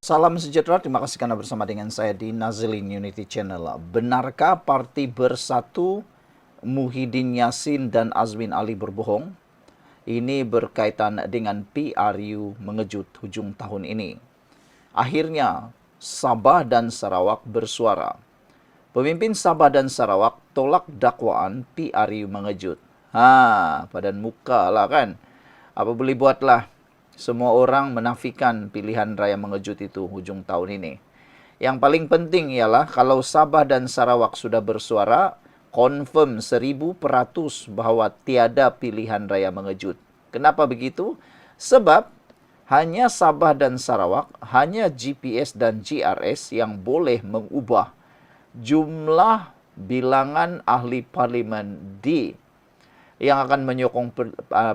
Salam sejahtera, terima kasih karena bersama dengan saya di Nazilin Unity Channel. Benarkah Parti Bersatu, Muhyiddin Yassin dan Azmin Ali berbohong? Ini berkaitan dengan PRU mengejut hujung tahun ini. Akhirnya, Sabah dan Sarawak bersuara. Pemimpin Sabah dan Sarawak tolak dakwaan PRU mengejut. Padan muka lah kan. Apa boleh buatlah. Semua orang menafikan pilihan raya mengejut itu hujung tahun ini. Yang paling penting ialah kalau Sabah dan Sarawak sudah bersuara, confirm 1000% bahawa tiada pilihan raya mengejut. Kenapa begitu? Sebab hanya Sabah dan Sarawak, hanya GPS dan GRS yang boleh mengubah jumlah bilangan ahli parlimen di yang akan menyokong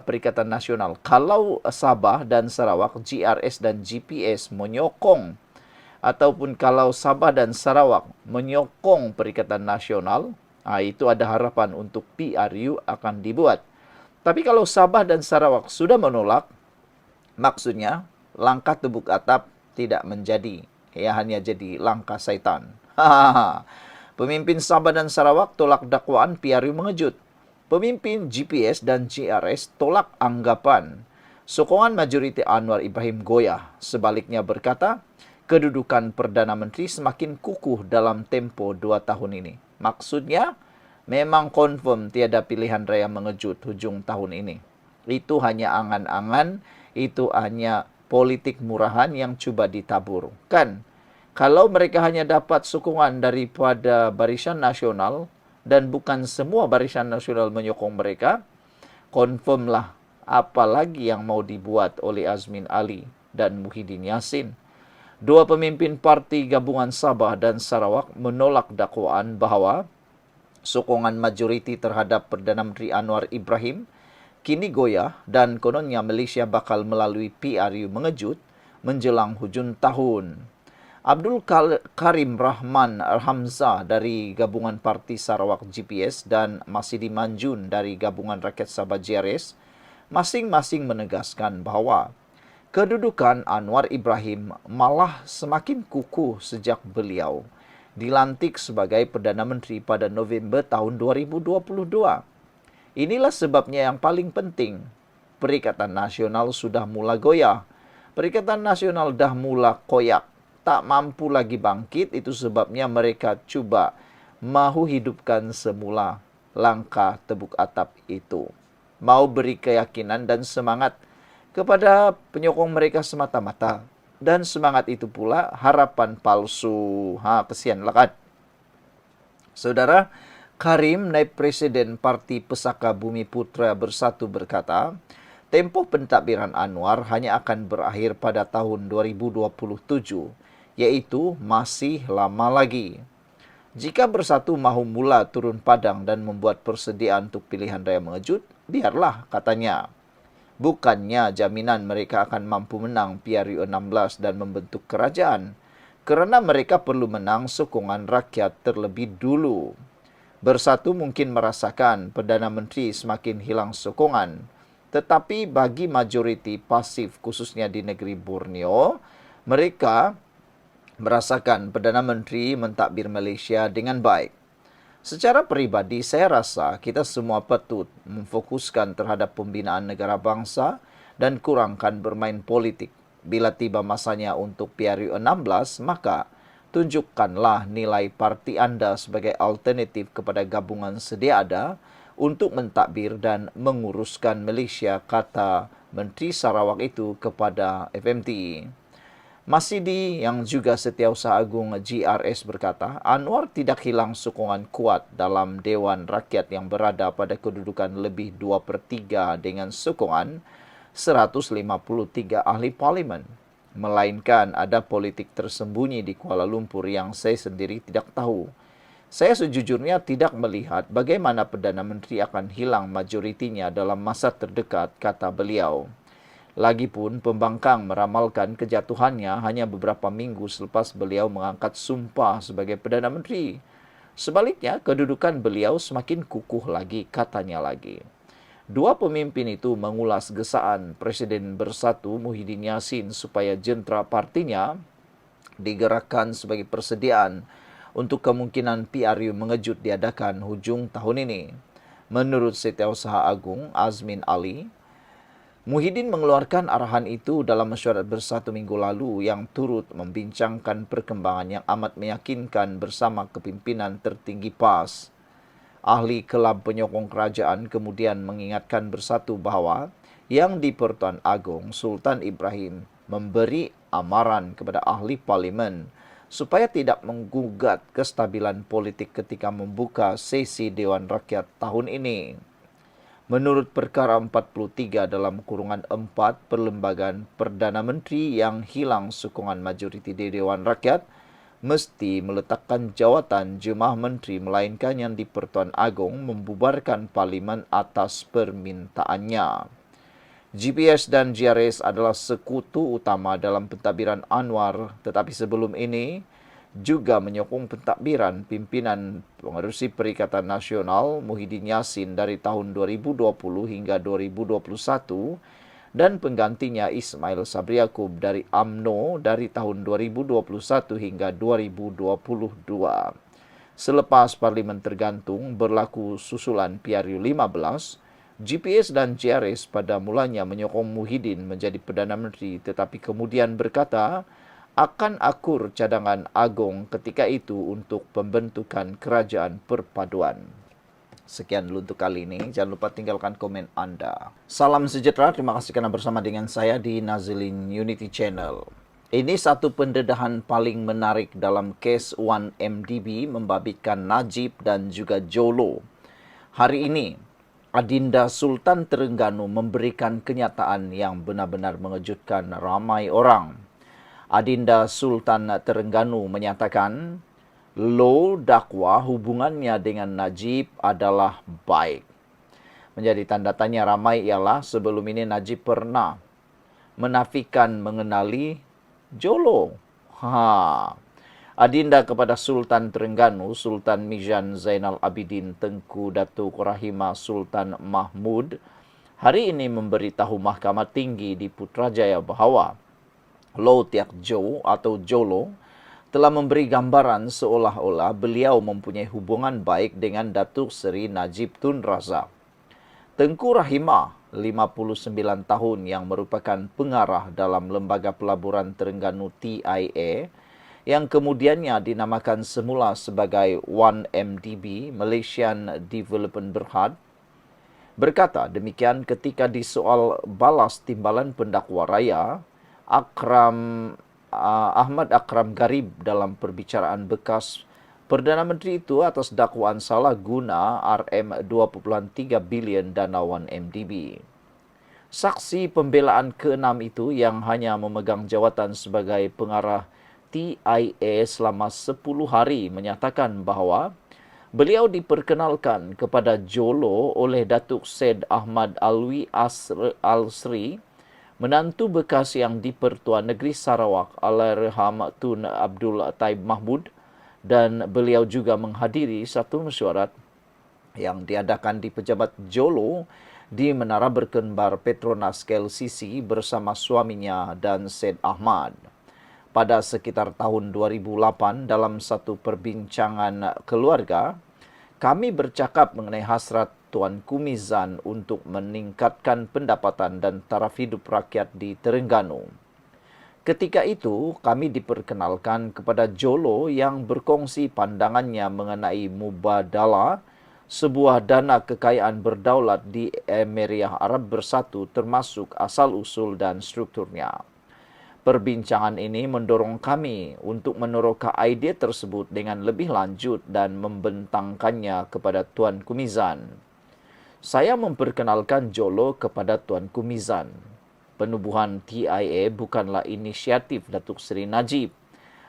Perikatan Nasional. Kalau Sabah dan Sarawak, GRS dan GPS menyokong, ataupun kalau Sabah dan Sarawak menyokong Perikatan Nasional, itu ada harapan untuk PRU akan dibuat. Tapi kalau Sabah dan Sarawak sudah menolak, maksudnya langkah tebuk atap tidak menjadi. Ya, hanya jadi langkah syaitan. Pemimpin Sabah dan Sarawak tolak dakwaan PRU mengejut. Pemimpin GPS dan GRS tolak anggapan sokongan majoriti Anwar Ibrahim goyah. Sebaliknya berkata, kedudukan Perdana Menteri semakin kukuh dalam tempo 2 tahun ini. Maksudnya, memang confirm tiada pilihan raya mengejut hujung tahun ini. Itu hanya angan-angan, itu hanya politik murahan yang cuba ditabur. Kan, kalau mereka hanya dapat sokongan daripada Barisan Nasional, dan bukan semua Barisan Nasional menyokong mereka, confirmlah apa lagi yang mau dibuat oleh Azmin Ali dan Muhyiddin Yassin. Dua pemimpin parti gabungan Sabah dan Sarawak menolak dakwaan bahawa sokongan majoriti terhadap Perdana Menteri Anwar Ibrahim kini goyah dan kononnya Malaysia bakal melalui PRU mengejut menjelang hujung tahun. Abdul Karim Rahman Hamzah dari Gabungan Parti Sarawak GPS dan Masidi Manjun dari Gabungan Rakyat Sabah GRS masing-masing menegaskan bahawa kedudukan Anwar Ibrahim malah semakin kukuh sejak beliau dilantik sebagai Perdana Menteri pada November tahun 2022. Inilah sebabnya yang paling penting, Perikatan Nasional sudah mula goyah. Perikatan Nasional dah mula koyak. Tak mampu lagi bangkit, itu sebabnya mereka cuba mahu hidupkan semula langkah tebuk atap itu. Mau beri keyakinan dan semangat kepada penyokong mereka semata-mata. Dan semangat itu pula harapan palsu. Kesianlah kan. Saudara, Karim, naib Presiden Parti Pesaka Bumi Putra Bersatu berkata, tempoh pentadbiran Anwar hanya akan berakhir pada tahun 2027. Iaitu masih lama lagi. Jika Bersatu mahu mula turun padang dan membuat persediaan untuk pilihan raya mengejut, biarlah, katanya. Bukannya jaminan mereka akan mampu menang PRU 16 dan membentuk kerajaan, kerana mereka perlu menang sokongan rakyat terlebih dulu. Bersatu mungkin merasakan Perdana Menteri semakin hilang sokongan, tetapi bagi majoriti pasif khususnya di negeri Borneo, mereka merasakan Perdana Menteri mentadbir Malaysia dengan baik. Secara peribadi, saya rasa kita semua patut memfokuskan terhadap pembinaan negara bangsa dan kurangkan bermain politik. Bila tiba masanya untuk PRU 16, maka tunjukkanlah nilai parti anda sebagai alternatif kepada gabungan sedia ada untuk mentadbir dan menguruskan Malaysia, kata Menteri Sarawak itu kepada FMT. Masidi yang juga Setiausaha Agung GRS berkata, Anwar tidak hilang sokongan kuat dalam Dewan Rakyat yang berada pada kedudukan lebih 2/3 dengan sokongan 153 ahli parlimen. Melainkan ada politik tersembunyi di Kuala Lumpur yang saya sendiri tidak tahu. Saya sejujurnya tidak melihat bagaimana Perdana Menteri akan hilang majoritinya dalam masa terdekat, kata beliau. Lagipun, pembangkang meramalkan kejatuhannya hanya beberapa minggu selepas beliau mengangkat sumpah sebagai Perdana Menteri. Sebaliknya, kedudukan beliau semakin kukuh lagi, katanya lagi. Dua pemimpin itu mengulas gesaan Presiden Bersatu Muhyiddin Yassin supaya jentera partinya digerakkan sebagai persediaan untuk kemungkinan PRU mengejut diadakan hujung tahun ini. Menurut Setiausaha Agung Azmin Ali, Muhyiddin mengeluarkan arahan itu dalam mesyuarat bersatu minggu lalu yang turut membincangkan perkembangan yang amat meyakinkan bersama kepimpinan tertinggi PAS. Ahli Kelab Penyokong Kerajaan kemudian mengingatkan bersatu bahawa Yang di-Pertuan Agong Sultan Ibrahim memberi amaran kepada ahli parlimen supaya tidak menggugat kestabilan politik ketika membuka sesi Dewan Rakyat tahun ini. Menurut Perkara 43 dalam kurungan 4 Perlembagaan Perdana Menteri yang hilang sokongan majoriti di Dewan Rakyat mesti meletakkan jawatan jemaah menteri melainkan Yang di-Pertuan Agong membubarkan parlimen atas permintaannya. GPS dan GRS adalah sekutu utama dalam pentadbiran Anwar, tetapi sebelum ini juga menyokong pentadbiran pimpinan Pengerusi Perikatan Nasional Muhyiddin Yassin dari tahun 2020 hingga 2021 dan penggantinya Ismail Sabri Yaakob dari UMNO dari tahun 2021 hingga 2022. Selepas parlimen tergantung berlaku susulan PRU 15, GPS dan GRS pada mulanya menyokong Muhyiddin menjadi Perdana Menteri tetapi kemudian berkata akan akur cadangan Agong ketika itu untuk pembentukan kerajaan perpaduan. Sekian dulu untuk kali ini. Jangan lupa tinggalkan komen Anda. Salam sejahtera. Terima kasih kerana bersama dengan saya di Nazilin Unity Channel. Ini satu pendedahan paling menarik dalam kes 1MDB membabitkan Najib dan juga Jolo. Hari ini, Adinda Sultan Terengganu memberikan kenyataan yang benar-benar mengejutkan ramai orang. Adinda Sultan Terengganu menyatakan, Lo dakwa hubungannya dengan Najib adalah baik. Menjadi tanda tanya ramai ialah sebelum ini Najib pernah menafikan mengenali Jolo. Adinda kepada Sultan Terengganu, Sultan Mijan Zainal Abidin Tengku Datuk Rahimah Sultan Mahmud, hari ini memberitahu Mahkamah Tinggi di Putrajaya bahawa Lo Tiak Jo atau Jolo telah memberi gambaran seolah-olah beliau mempunyai hubungan baik dengan Datuk Seri Najib Tun Razak. Tengku Rahimah, 59 tahun yang merupakan pengarah dalam Lembaga Pelaburan Terengganu TIA, yang kemudiannya dinamakan semula sebagai 1MDB, Malaysian Development Berhad, berkata demikian ketika disoal balas timbalan pendakwa raya Ahmad Akram Garib dalam perbicaraan bekas Perdana Menteri itu atas dakwaan salah guna RM2.3 bilion dana 1MDB. Saksi pembelaan ke-6 itu yang hanya memegang jawatan sebagai pengarah TIA selama 10 hari menyatakan bahawa beliau diperkenalkan kepada Jolo oleh Datuk Syed Ahmad Alwi Al-Sri, menantu bekas Yang di-Pertuan Negeri Sarawak Allahyarham Tun Abdul Taib Mahmud, dan beliau juga menghadiri satu mesyuarat yang diadakan di Pejabat Jolo di Menara Berkembar Petronas KLCC bersama suaminya dan Syed Ahmad. Pada sekitar tahun 2008 dalam satu perbincangan keluarga, kami bercakap mengenai hasrat Tuan Kumizan untuk meningkatkan pendapatan dan taraf hidup rakyat di Terengganu. Ketika itu, kami diperkenalkan kepada Jolo yang berkongsi pandangannya mengenai mubadalah, sebuah dana kekayaan berdaulat di Emiria Arab Bersatu termasuk asal-usul dan strukturnya. Perbincangan ini mendorong kami untuk meneroka idea tersebut dengan lebih lanjut dan membentangkannya kepada Tuan Kumizan. Saya memperkenalkan Jolo kepada Tuan Kumizan. Penubuhan TIA bukanlah inisiatif Datuk Seri Najib.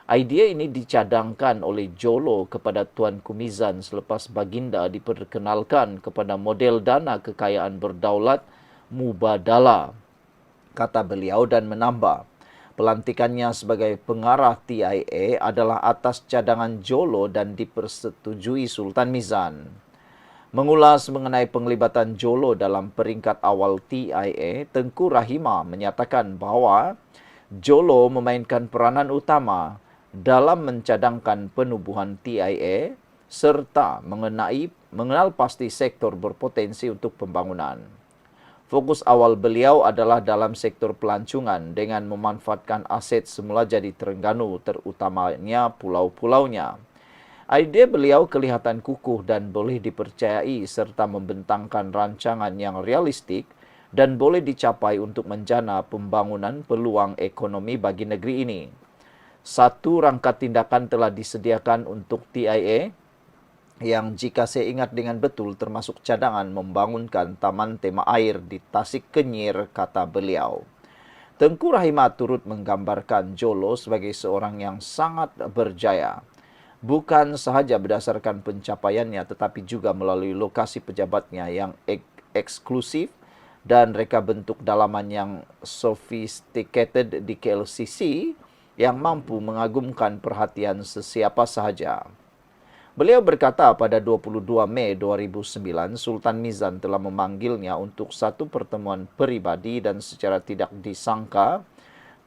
Idea ini dicadangkan oleh Jolo kepada Tuan Kumizan selepas baginda diperkenalkan kepada model dana kekayaan berdaulat mubadalah, kata beliau dan menambah. Pelantikannya sebagai pengarah TIA adalah atas cadangan Jolo dan dipersetujui Sultan Mizan. Mengulas mengenai penglibatan Jolo dalam peringkat awal TIA, Tengku Rahimah menyatakan bahawa Jolo memainkan peranan utama dalam mencadangkan penubuhan TIA serta mengenal pasti sektor berpotensi untuk pembangunan. Fokus awal beliau adalah dalam sektor pelancongan dengan memanfaatkan aset semula jadi Terengganu, terutamanya pulau-pulaunya. Ide beliau kelihatan kukuh dan boleh dipercayai serta membentangkan rancangan yang realistik dan boleh dicapai untuk menjana pembangunan peluang ekonomi bagi negeri ini. Satu rangka tindakan telah disediakan untuk TIA yang jika saya ingat dengan betul termasuk cadangan membangunkan taman tema air di Tasik Kenyir, kata beliau. Tengku Rahimah turut menggambarkan Jolo sebagai seorang yang sangat berjaya. Bukan sahaja berdasarkan pencapaiannya tetapi juga melalui lokasi pejabatnya yang eksklusif dan reka bentuk dalaman yang sophisticated di KLCC yang mampu mengagumkan perhatian sesiapa sahaja. Beliau berkata pada 22 Mei 2009, Sultan Mizan telah memanggilnya untuk satu pertemuan peribadi dan secara tidak disangka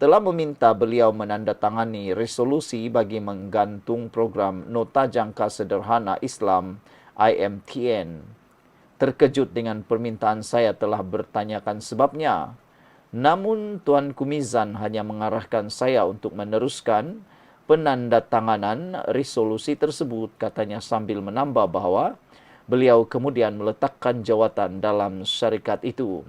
telah meminta beliau menandatangani resolusi bagi menggantung program Nota Jangka Sederhana Islam IMTN. Terkejut dengan permintaan saya telah bertanyakan sebabnya. Namun Tuanku Mizan hanya mengarahkan saya untuk meneruskan penandatanganan resolusi tersebut, katanya sambil menambah bahwa beliau kemudian meletakkan jawatan dalam syarikat itu.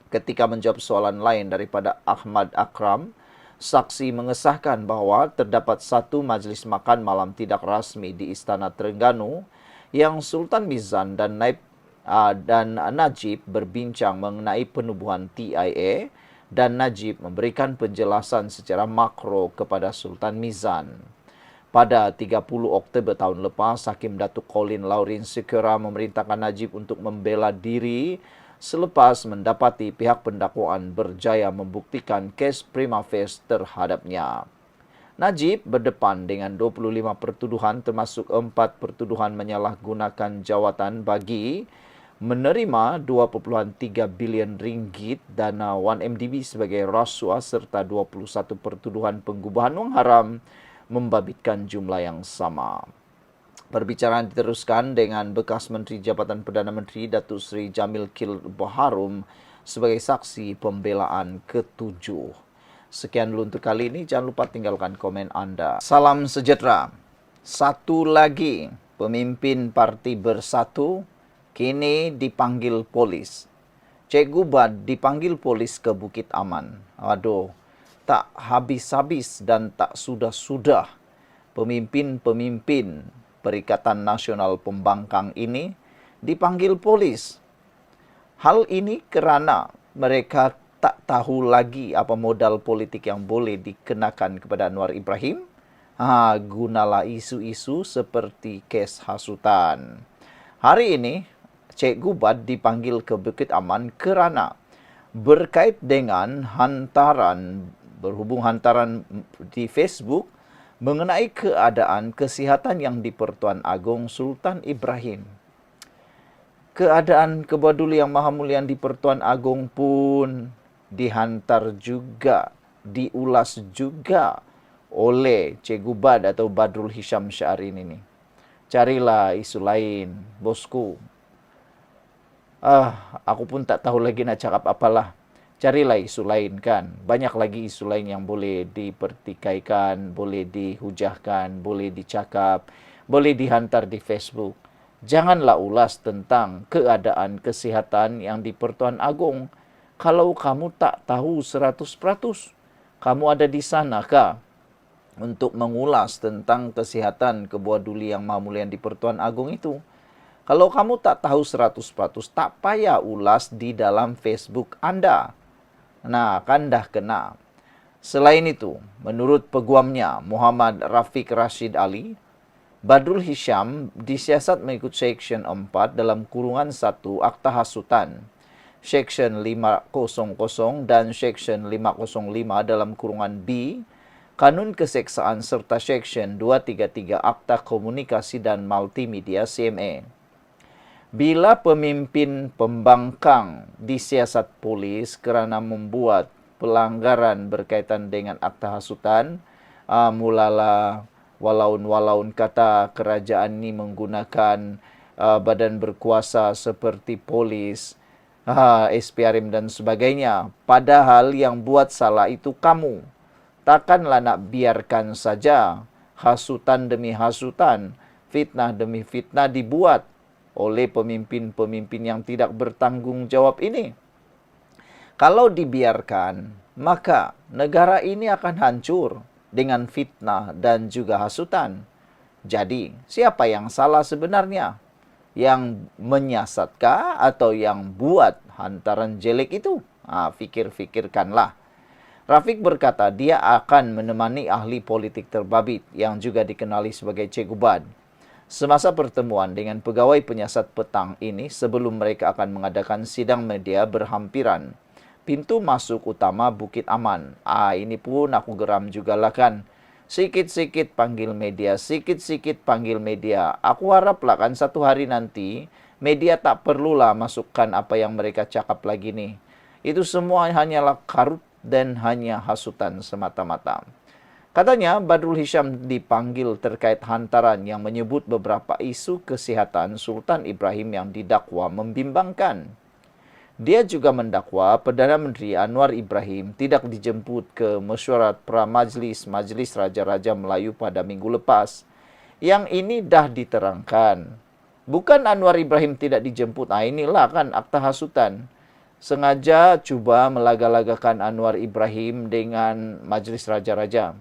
Ketika menjawab soalan lain daripada Ahmad Akram, saksi mengesahkan bahwa terdapat satu majlis makan malam tidak rasmi di Istana Terengganu yang Sultan Mizan dan Najib berbincang mengenai penubuhan TIA dan Najib memberikan penjelasan secara makro kepada Sultan Mizan. Pada 30 Oktober tahun lepas, Hakim Datuk Colin Laurin Sekera memerintahkan Najib untuk membela diri selepas mendapati pihak pendakwaan berjaya membuktikan kes prima facie terhadapnya. Najib berdepan dengan 25 pertuduhan termasuk 4 pertuduhan menyalahgunakan jawatan bagi menerima 2.3 bilion ringgit dana 1MDB sebagai rasuah serta 21 pertuduhan penggubahan wang haram membabitkan jumlah yang sama. Perbicaraan diteruskan dengan bekas Menteri Jabatan Perdana Menteri Datuk Seri Jamil Kil Baharum sebagai saksi pembelaan ke-7. Sekian dulu untuk kali ini. Jangan lupa tinggalkan komen anda. Salam sejahtera. Satu lagi pemimpin Parti Bersatu kini dipanggil polis. Cikgu Bad dipanggil polis ke Bukit Aman. Aduh, tak habis-habis dan tak sudah-sudah pemimpin-pemimpin Perikatan Nasional Pembangkang ini dipanggil polis. Hal ini kerana mereka tak tahu lagi apa modal politik yang boleh dikenakan kepada Anwar Ibrahim. Gunalah isu-isu seperti kes hasutan. Hari ini, Cikgu Bad dipanggil ke Bukit Aman kerana berkait dengan hantaran di Facebook mengenai keadaan kesihatan yang di Pertuan Agong Sultan Ibrahim. Keadaan Kebaduli Yang Maha Mulia di Pertuan Agong pun dihantar juga, diulas juga oleh Cikgu Bad atau Badrul Hisham Syahrin ini. Carilah isu lain, bosku. Aku pun tak tahu lagi nak cakap apalah. Carilah isu lain kan. Banyak lagi isu lain yang boleh dipertikaikan, boleh dihujahkan, boleh dicakap, boleh dihantar di Facebook. Janganlah ulas tentang keadaan kesihatan yang di Pertuan Agong. Kalau kamu tak tahu 100%, kamu ada di sana kah untuk mengulas tentang kesihatan Kebuah Duli Yang Maha Mulia di Pertuan Agong itu? Kalau kamu tak tahu 100%, tak payah ulas di dalam Facebook anda. Nah, kan dah kena. Selain itu, menurut peguamnya Muhammad Rafiq Rashid Ali, Badrul Hisham disiasat mengikut Seksyen 4 dalam kurungan 1 Akta Hasutan, Seksyen 500 dan Seksyen 505 dalam kurungan B, Kanun Keseksaan serta Seksyen 233 Akta Komunikasi dan Multimedia CMA. Bila pemimpin pembangkang disiasat polis kerana membuat pelanggaran berkaitan dengan akta hasutan, Mulala walaun-walaun kata kerajaan ini menggunakan badan berkuasa seperti polis, SPRM dan sebagainya. Padahal yang buat salah itu kamu. Takkanlah nak biarkan saja hasutan demi hasutan, fitnah demi fitnah dibuat oleh pemimpin-pemimpin yang tidak bertanggung jawab ini. Kalau dibiarkan, maka negara ini akan hancur dengan fitnah dan juga hasutan. Jadi, siapa yang salah sebenarnya? Yang menyasatkah atau yang buat hantaran jelek itu? Fikir-fikirkanlah. Rafiq berkata dia akan menemani ahli politik terbabit yang juga dikenali sebagai Che Gubad semasa pertemuan dengan pegawai penyiasat petang ini sebelum mereka akan mengadakan sidang media berhampiran pintu masuk utama Bukit Aman. Ini pun aku geram juga lah kan. Sikit-sikit panggil media, sikit-sikit panggil media. Aku haraplah kan satu hari nanti media tak perlulah masukkan apa yang mereka cakap lagi nih. Itu semua hanyalah karut dan hanya hasutan semata-mata. Katanya Badrul Hisham dipanggil terkait hantaran yang menyebut beberapa isu kesehatan Sultan Ibrahim yang didakwa membimbangkan. Dia juga mendakwa Perdana Menteri Anwar Ibrahim tidak dijemput ke mesyuarat pra-majlis Majlis Raja-Raja Melayu pada minggu lepas. Yang ini dah diterangkan. Bukan Anwar Ibrahim tidak dijemput. Inilah kan akta hasutan. Sengaja cuba melaga-lagakan Anwar Ibrahim dengan Majlis Raja-Raja.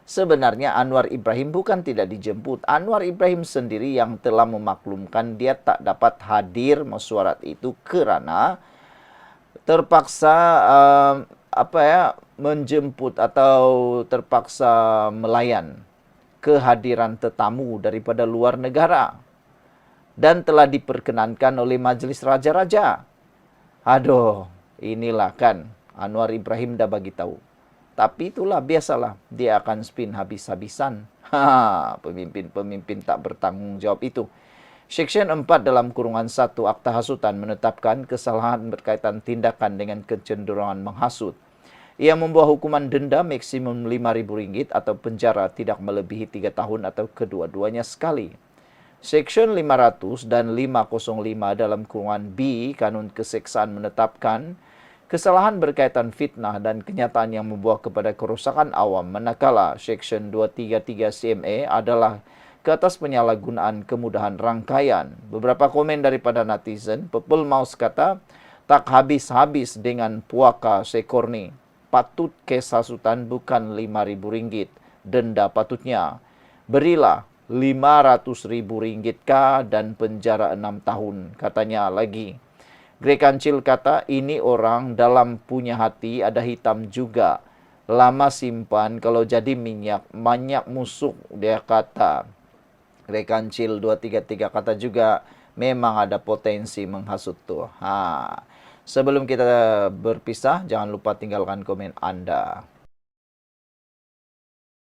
Sebenarnya Anwar Ibrahim bukan tidak dijemput. Anwar Ibrahim sendiri yang telah memaklumkan dia tak dapat hadir mesyuarat itu kerana terpaksa menjemput atau terpaksa melayan kehadiran tetamu daripada luar negara dan telah diperkenankan oleh Majlis Raja-Raja. Aduh, inilah kan Anwar Ibrahim dah bagi tahu. Tapi itulah biasalah, dia akan spin habis-habisan. Pemimpin-pemimpin tak bertanggung jawab itu. Seksyen 4 dalam kurungan 1 Akta Hasutan menetapkan kesalahan berkaitan tindakan dengan kecenderungan menghasut. Ia membawa hukuman denda maksimum RM5.000 atau penjara tidak melebihi 3 tahun atau kedua-duanya sekali. Seksyen 500 dan 505 dalam kurungan B Kanun Keseksaan menetapkan kesalahan berkaitan fitnah dan kenyataan yang membawa kepada kerosakan awam, manakala Seksyen 233 CMA adalah ke atas penyalahgunaan kemudahan rangkaian. Beberapa komen daripada netizen, Pepul Maus kata, tak habis-habis dengan puaka sekor ni. Patut kes hasutan bukan RM5.000, denda patutnya. Berilah RM500.000 kah dan penjara 6 tahun, katanya lagi. Greg Kancil kata, ini orang dalam punya hati ada hitam juga. Lama simpan, kalau jadi minyak, banyak musuh, dia kata. Greg Kancil 233 kata juga, memang ada potensi menghasut tuh. Sebelum kita berpisah, jangan lupa tinggalkan komen Anda.